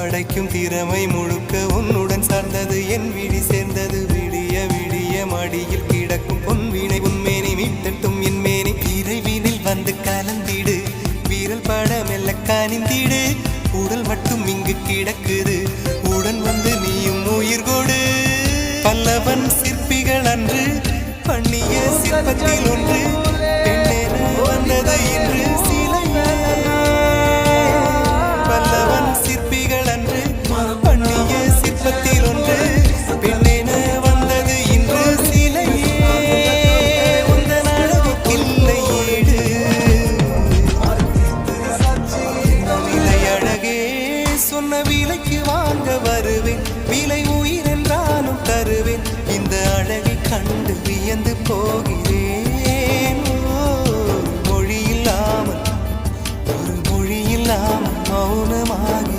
படைக்கும் திறமை முழுக்க உன்னுடன் சார்ந்தது என் விழி சேர்ந்தது விடிய விடிய மடியில் கிடக்கும் பொன்வினை உன்மேனி மீட்டட்டும் என் மேனி இறைவினில் வந்து கலந்திடு வீரல் பட மெல்ல காணிந்திடு உடல் மட்டும் இங்கு கிடக்குது உடன் வந்து நீயும் உயிர் கொடு பல்லவன் சிற்பிகள் அன்று பண்ணிய சிற்பத்தில் ஒன்று பெண்ணென வந்தது என்று சிலையே பல்லவன் சிற்பிகள் அன்று பண்ணிய சிற்பத்தில் ஒன்று பெண்ணென வந்தது இன்று சிலையே உந்தன் அழகுக்கில்லை ஈடு விலை அழகே சொன்ன விலைக்கு வாங்க வருவேன் விலை உயிர் என்றாலும் தருவேன் இந்த அழகை கண்டு வியந்து போகிறேன் ஒரு மொழி இல்லாமல் மௌனமாக